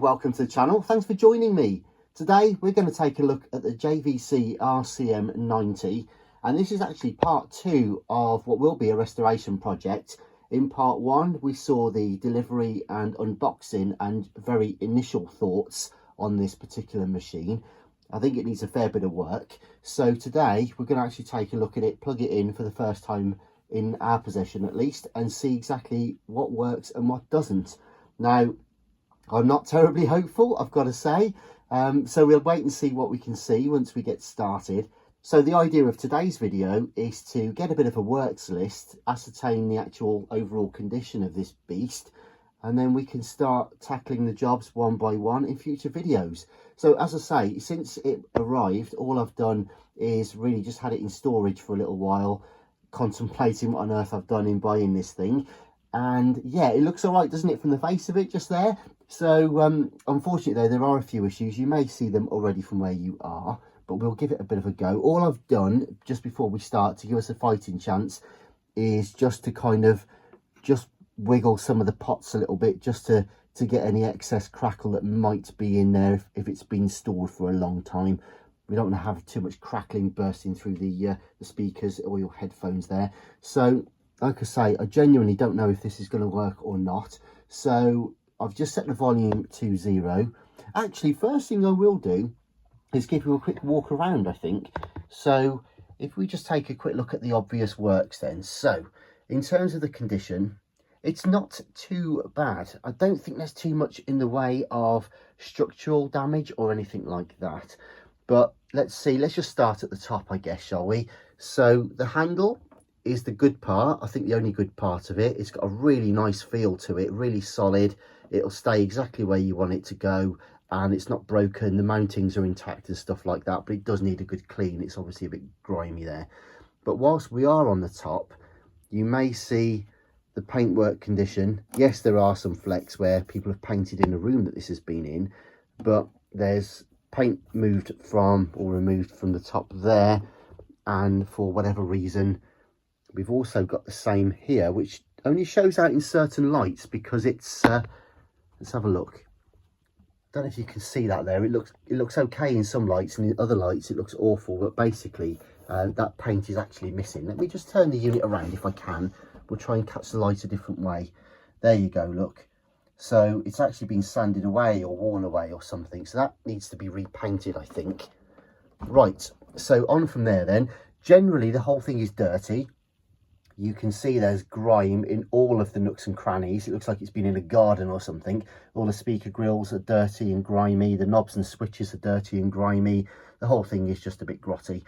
welcome to the channel. Thanks for joining me. Today we're going to take a look at the JVC RC-M90, and this is actually part 2 of what will be a restoration project. In part 1 we saw the delivery and unboxing and very initial thoughts on this particular machine. I think it needs a fair bit of work, so today we're going to actually take a look at it, plug it in for the first time in our possession at least, and see exactly what works and what doesn't. Now, I'm not terribly hopeful, I've got to say, so we'll wait and see what we can see once we get started. So the idea of today's video is to get a bit of a works list, ascertain the actual overall condition of this beast, and then we can start tackling the jobs one by one in future videos. So as I say, since it arrived, all I've done is really just had it in storage for a little while, contemplating what on earth I've done in buying this thing. And yeah, it looks all right, doesn't it, from the face of it just there? So unfortunately though, there are a few issues. You may see them already from where you are, but we'll give it a bit of a go. All I've done just before we start to give us a fighting chance is just to kind of just wiggle some of the pots a little bit, just to get any excess crackle that might be in there if it's been stored for a long time. We don't want to have too much crackling bursting through the speakers or your headphones there. So like I say, I genuinely don't know if this is going to work or not. So I've just set the volume to 0. Actually, first thing I will do is give you a quick walk around, I think. So if we just take a quick look at the obvious works then. So in terms of the condition, it's not too bad. I don't think there's too much in the way of structural damage or anything like that. But let's see, let's just start at the top, I guess, shall we? So the handle is the good part. I think the only good part of it. It's got a really nice feel to it, really solid. It'll stay exactly where you want it to go, and it's not broken. The mountings are intact and stuff like that, but it does need a good clean. It's obviously a bit grimy there. But whilst we are on the top, you may see the paintwork condition. Yes, there are some flecks where people have painted in a room that this has been in, but there's paint moved from or removed from the top there, and for whatever reason we've also got the same here, which only shows out in certain lights because it's let's have a look. Don't know if you can see that there. It looks okay in some lights, and in other lights it looks awful, but basically that paint is actually missing. Let me just turn the unit around if I can. We'll try and catch the light a different way. There you go, look. So it's actually been sanded away or worn away or something, so that needs to be repainted, I think. Right, so on from there then. Generally the whole thing is dirty. You can see there's grime in all of the nooks and crannies. It looks like it's been in a garden or something. All the speaker grills are dirty and grimy. The knobs and switches are dirty and grimy. The whole thing is just a bit grotty.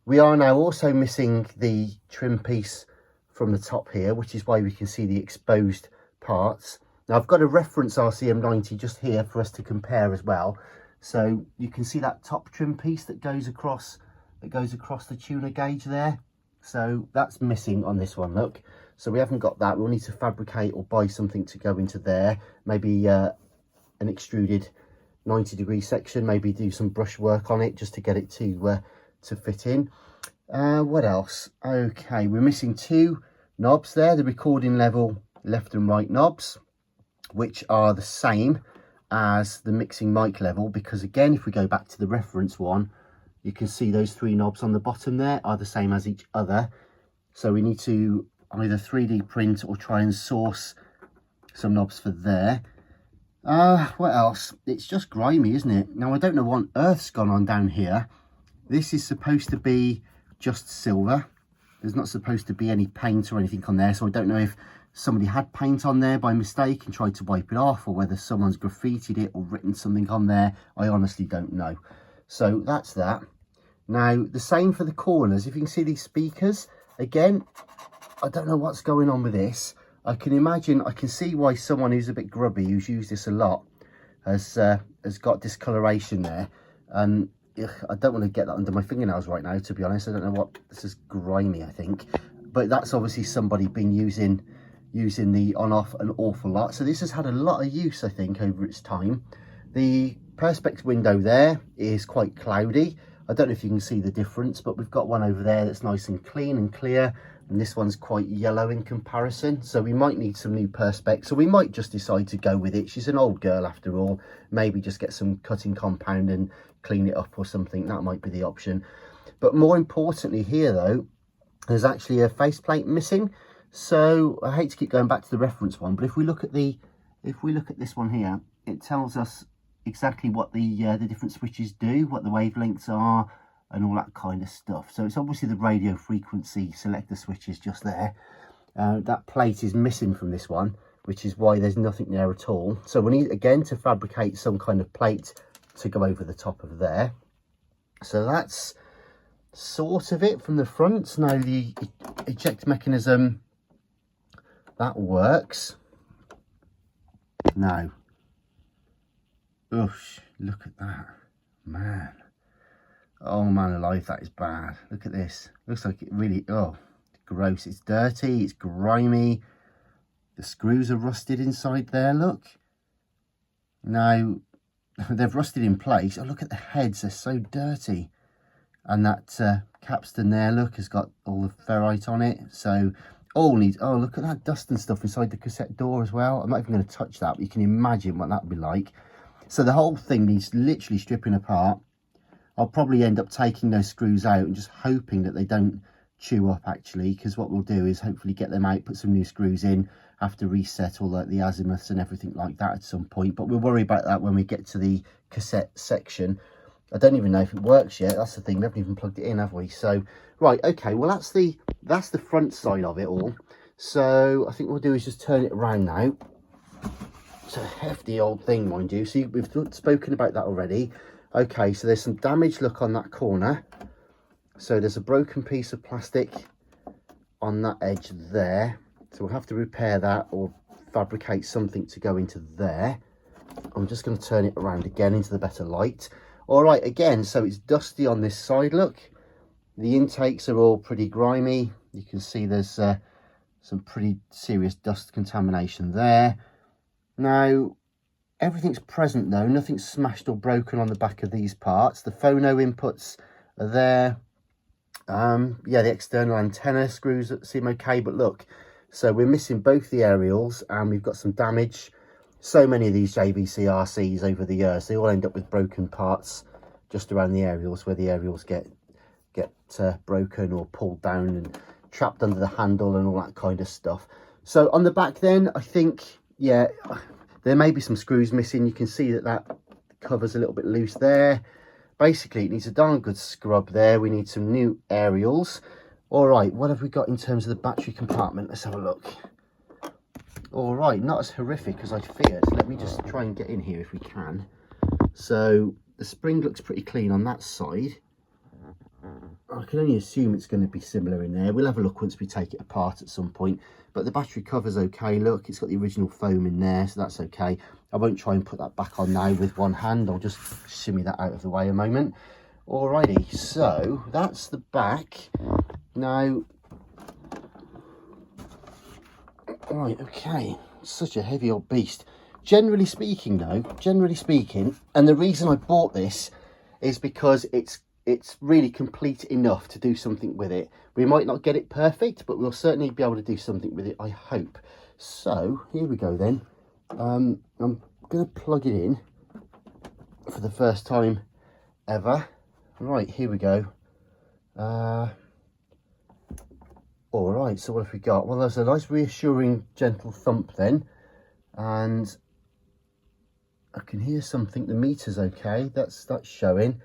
We are now also missing the trim piece from the top here, which is why we can see the exposed parts. Now I've got a reference RC-M90 just here for us to compare as well. So you can see that top trim piece that goes across the tuner gauge there. So that's missing on this one, look. So we haven't got that. We'll need to fabricate or buy something to go into there. Maybe an extruded 90-degree section, maybe do some brush work on it just to get it to fit in. What else? Okay, we're missing 2 knobs there, the recording level left and right knobs, which are the same as the mixing mic level, because again, if we go back to the reference one, you can see those 3 knobs on the bottom there are the same as each other. So we need to either 3D print or try and source some knobs for there. What else? It's just grimy, isn't it? Now I don't know what on earth's gone on down here. This is supposed to be just silver. There's not supposed to be any paint or anything on there, so I don't know if somebody had paint on there by mistake and tried to wipe it off, or whether someone's graffitied it or written something on there. I honestly don't know. So that's that. Now the same for the corners. If you can see these speakers, again, I don't know what's going on with this. I can see why someone who's a bit grubby, who's used this a lot, has got discoloration there. And I don't want to get that under my fingernails right now, to be honest. I don't know what, this is grimy, I think. But that's obviously somebody been using the on-off an awful lot. So this has had a lot of use, I think, over its time. The perspex window there is quite cloudy. I don't know if you can see the difference, but we've got one over there that's nice and clean and clear, and this one's quite yellow in comparison. So we might need some new perspex, so we might just decide to go with it. She's an old girl after all. Maybe just get some cutting compound and clean it up or something. That might be the option. But more importantly here though, there's actually a faceplate missing. So I hate to keep going back to the reference one, but if we look at this one here, it tells us exactly what the different switches do, what the wavelengths are, and all that kind of stuff. So it's obviously the radio frequency selector switches just there. That plate is missing from this one, which is why there's nothing there at all. So we need again to fabricate some kind of plate to go over the top of there. So that's sort of it from the front. Now the eject mechanism, that works. Now, oosh, look at that, man. Oh man alive, that is bad. Look at this. Looks like it really, oh, gross. It's dirty, it's grimy. The screws are rusted inside there, look. Now, they've rusted in place. Oh, look at the heads, they're so dirty. And that capstan there, look, has got all the ferrite on it. So, all needs, oh, look at that dust and stuff inside the cassette door as well. I'm not even going to touch that, but you can imagine what that would be like. So the whole thing needs literally stripping apart. I'll probably end up taking those screws out and just hoping that they don't chew up actually, because what we'll do is hopefully get them out, put some new screws in, have to reset all the azimuths and everything like that at some point. But we'll worry about that when we get to the cassette section. I don't even know if it works yet. That's the thing, we haven't even plugged it in, have we? So, right, okay, well that's the front side of it all. So I think what we'll do is just turn it around now. It's a hefty old thing, mind you. See, we've spoken about that already. Okay, so there's some damage, look, on that corner. So there's a broken piece of plastic on that edge there. So we'll have to repair that or fabricate something to go into there. I'm just going to turn it around again into the better light. All right, again, so it's dusty on this side, look. The intakes are all pretty grimy. You can see there's some pretty serious dust contamination there. Now, everything's present though, nothing's smashed or broken on the back of these parts. The phono inputs are there. Yeah, the external antenna screws seem okay, but look, so we're missing both the aerials and we've got some damage. So many of these JVC RCs over the years, they all end up with broken parts just around the aerials, where the aerials get broken or pulled down and trapped under the handle and all that kind of stuff. So on the back then, I think, yeah, there may be some screws missing. You can see that cover's a little bit loose there. Basically, it needs a darn good scrub there. We need some new aerials. All right, what have we got in terms of the battery compartment? Let's have a look. All right, not as horrific as I feared. Let me just try and get in here if we can. So the spring looks pretty clean on that side. I can only assume it's going to be similar in there. We'll have a look once we take it apart at some point. But the battery cover's okay. Look, it's got the original foam in there, so that's okay. I won't try and put that back on now with one hand. I'll just shimmy that out of the way a moment. Alrighty, so that's the back. Now, right, okay, such a heavy old beast. Generally speaking though, and the reason I bought this is because it's really complete enough to do something with it. We might not get it perfect, but we'll certainly be able to do something with it, I hope. So here we go then. I'm going to plug it in for the first time ever. Right, here we go. All right, so what have we got? Well, there's a nice reassuring gentle thump then, and I can hear something. The meter's okay, that's showing.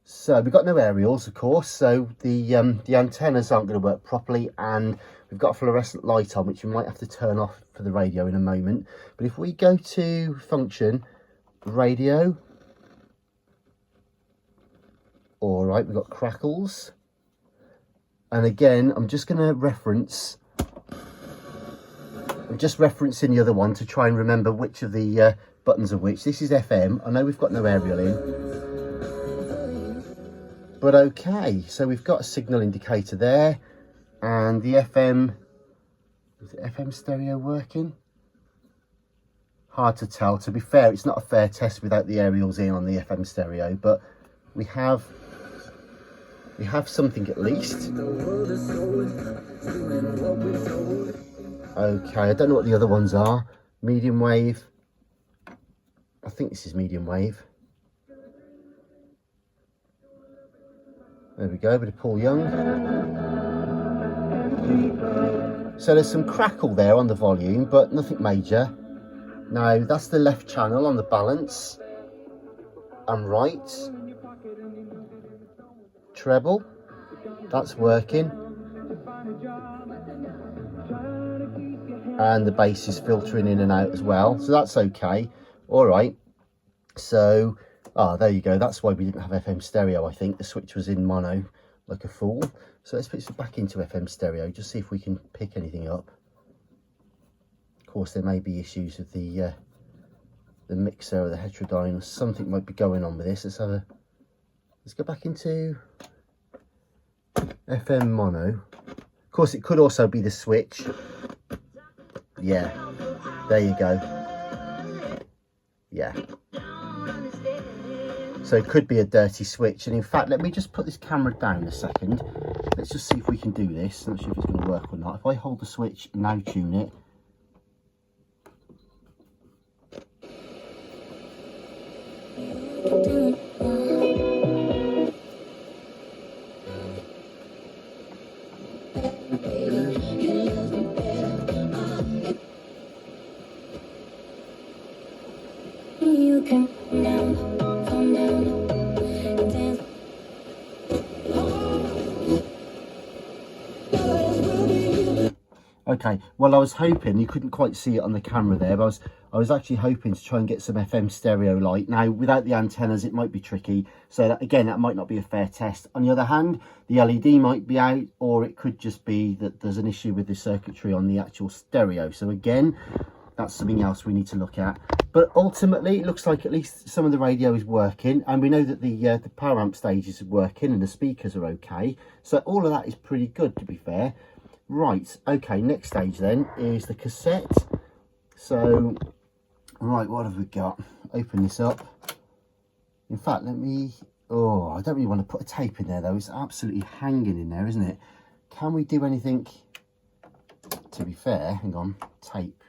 So we've got no aerials, of course, so the antennas aren't going to work properly, and we've got a fluorescent light on, which we might have to turn off for the radio in a moment. But if we go to function, radio, all right, we've got crackles. And again, I'm just referencing the other one to try and remember which of the buttons are which. This is FM. I know we've got no aerial in. But okay, so we've got a signal indicator there, and the FM, is the FM stereo working? Hard to tell. To be fair, it's not a fair test without the aerials in on the FM stereo, but we have we have something at least. Okay, I don't know what the other ones are. Medium wave. I think this is medium wave. There we go, bit of Paul Young. So there's some crackle there on the volume, but nothing major. Now that's the left channel on the balance. And right. Treble. That's working. And the bass is filtering in and out as well, so that's okay. All right, so there you go. That's why we didn't have FM stereo. I think the switch was in mono like a fool. So let's put it back into FM stereo, just see if we can pick anything up. Of course, there may be issues with the mixer or the heterodyne, or something might be going on with this. Let's go back into FM mono. Of course, it could also be the switch. Yeah, there you go. Yeah. So it could be a dirty switch. And in fact, let me just put this camera down a second. Let's just see if we can do this. I'm not sure if it's going to work or not. If I hold the switch and now tune it. Okay, well, I was hoping, you couldn't quite see it on the camera there, but I was actually hoping to try and get some FM stereo light. Now, without the antennas, it might be tricky. So that, again, that might not be a fair test. On the other hand, the LED might be out, or it could just be that there's an issue with the circuitry on the actual stereo. So again, that's something else we need to look at. But ultimately, it looks like at least some of the radio is working, and we know that the power amp stage is working and the speakers are okay. So all of that is pretty good, to be fair. Right, okay, next stage then is the cassette. So, right, what have we got? Open this up. In fact, let me... Oh, I don't really want to put a tape in there, though. It's absolutely hanging in there, isn't it? Can we do anything... To be fair, hang on, tape.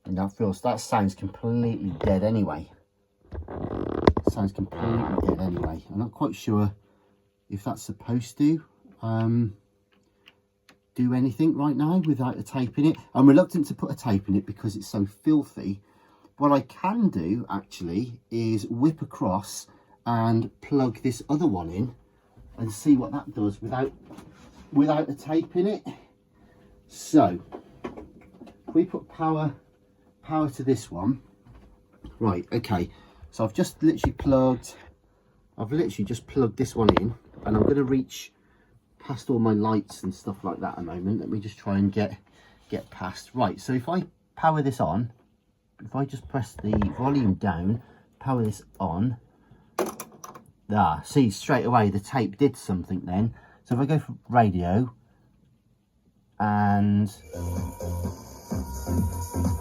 And that sounds completely dead anyway. Sounds completely dead anyway. I'm not quite sure if that's supposed to do anything right now without a tape in it. I'm reluctant to put a tape in it because it's so filthy. What I can do actually is whip across and plug this other one in and see what that does without a tape in it. So if we put power to this one, right, okay. So I've literally just plugged this one in, and I'm going to reach past all my lights and stuff like that a moment. Let me just try and get past. Right, so if I power this on, if I just press the volume down, power this on, see straight away the tape did something then. So if I go for radio, and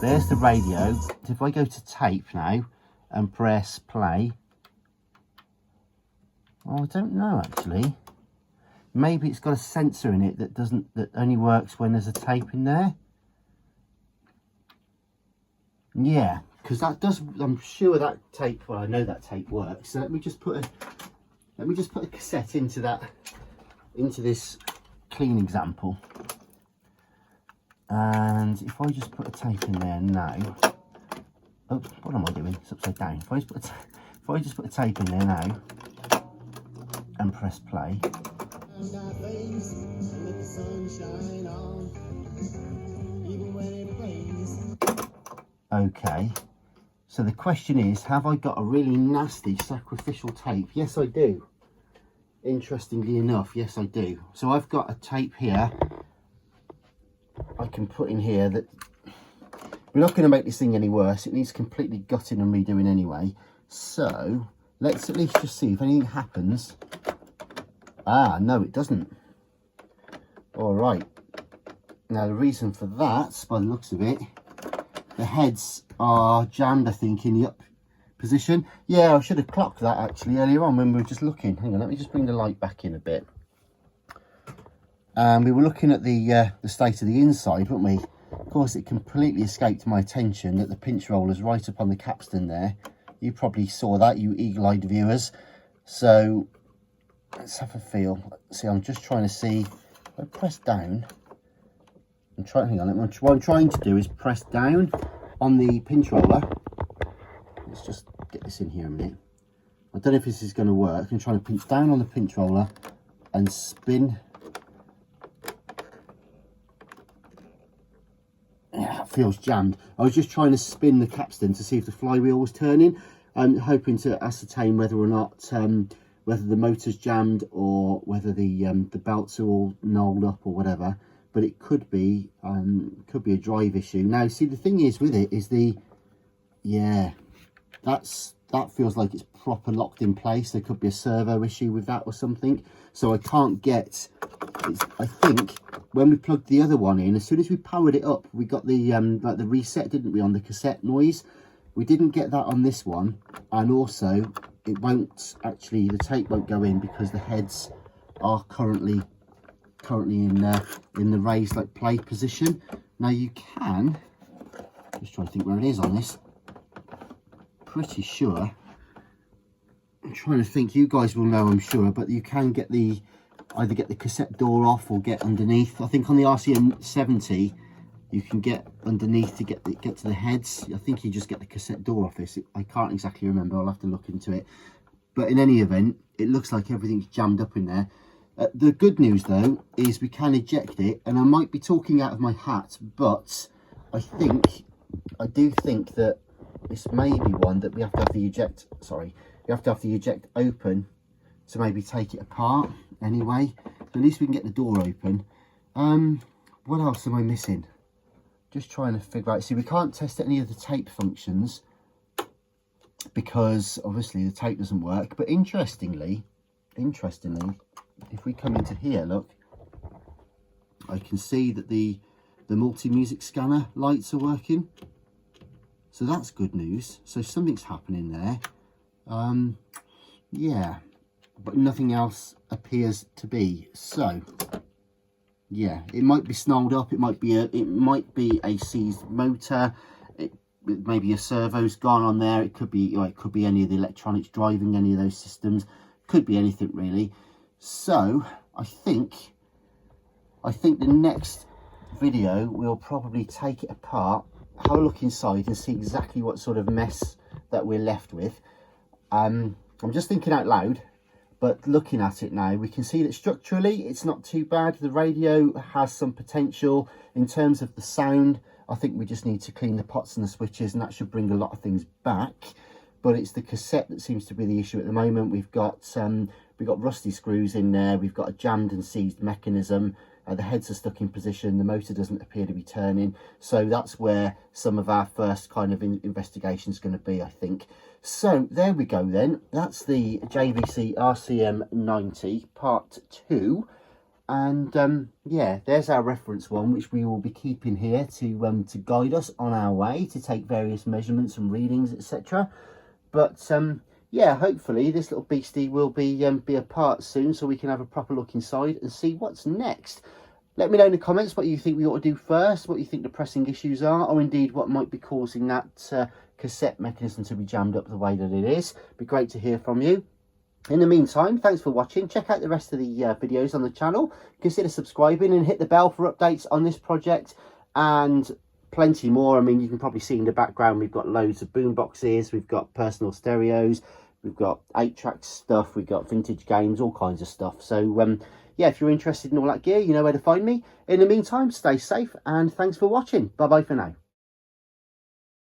there's the radio. So if I go to tape now and press play, oh, I don't know actually. Maybe it's got a sensor in it that only works when there's a tape in there. Yeah, because that does. I'm sure that tape. Well, I know that tape works. So let me just put a cassette into this clean example. And if I just put a tape in there now, oh, what am I doing? It's upside down. If I just put a tape in there now and press play. Okay, so the question is, have I got a really nasty sacrificial tape? Yes, I do. Interestingly enough, yes, I do. So I've got a tape here I can put in here that we're not going to make this thing any worse. It needs completely gutting and redoing anyway. So let's at least just see if anything happens. Ah, no, it doesn't. All right. Now the reason for that, by the looks of it, the heads are jammed, I think, in the position. Yeah, I should have clocked that actually earlier on when we were just looking. Hang on, let me just bring the light back in a bit. We were looking at the state of the inside, weren't we? Of course, it completely escaped my attention that the pinch roller's right up on the capstan there. You probably saw that, you eagle-eyed viewers. So let's have a feel. See, I'm just trying to see. If I press down, hang on. What I'm trying to do is press down on the pinch roller. Let's just get this in here a minute. I don't know if this is going to work. I'm trying to pinch down on the pinch roller and spin. Yeah, it feels jammed. I was just trying to spin the capstan to see if the flywheel was turning, and hoping to ascertain whether or not whether the motor's jammed or whether the belts are all knolled up or whatever. But it could be a drive issue. Now, see, the thing is with it is that feels like it's proper locked in place. There could be a servo issue with that or something. So I can't get. I think when we plugged the other one in, as soon as we powered it up, we got the like the reset, didn't we, on the cassette noise? We didn't get that on this one, and also it won't actually. The tape won't go in because the heads are currently in the raised like play position. Now you can just trying to think where it is on this. Pretty sure. I'm trying to think. You guys will know, I'm sure, but you can get either get the cassette door off or get underneath. I think on the RC-M90 you can get underneath to get to the heads. I think you just get the cassette door off this. I can't exactly remember. I'll have to look into it. But in any event, it looks like everything's jammed up in there. The good news though is we can eject it, and I might be talking out of my hat, but I do think that this may be one that we have to have the eject. Sorry, you have to have the eject open to maybe take it apart. Anyway, at least we can get the door open. What else am I missing? Just trying to figure out. See, we can't test any of the tape functions because obviously the tape doesn't work. But interestingly, if we come into here, look, I can see that the multi-music scanner lights are working. So that's good news. So something's happening there. Yeah, but nothing else appears to be. So yeah, it might be snarled up. It might be a seized motor. Maybe a servo's gone on there. It could be any of the electronics driving any of those systems. Could be anything really. So I think the next video we'll probably take it apart, have a look inside and see exactly what sort of mess that we're left with. I'm just thinking out loud, but looking at it now, we can see that structurally it's not too bad. The radio has some potential in terms of the sound. I think we just need to clean the pots and the switches, and that should bring a lot of things back. But it's the cassette that seems to be the issue at the moment. We've got rusty screws in there. We've got a jammed and seized mechanism. The heads are stuck in position. The motor doesn't appear to be turning. So that's where some of our first kind of investigation is going to be, I think. So there we go then. That's the JVC RC-M90 Part 2. And yeah, there's our reference one, which we will be keeping here to guide us on our way to take various measurements and readings, etc. But yeah, hopefully this little beastie will be apart soon, so we can have a proper look inside and see what's next. Let me know in the comments what you think we ought to do first, what you think the pressing issues are, or indeed what might be causing that cassette mechanism to be jammed up the way that it is. It'd be great to hear from you. In the meantime, thanks for watching. Check out the rest of the videos on the channel. Consider subscribing and hit the bell for updates on this project and plenty more. I mean, you can probably see in the background we've got loads of boomboxes, we've got personal stereos, we've got 8-track stuff, we've got vintage games, all kinds of stuff. So yeah, if you're interested in all that gear, you know where to find me. In the meantime, stay safe and thanks for watching. Bye bye for now.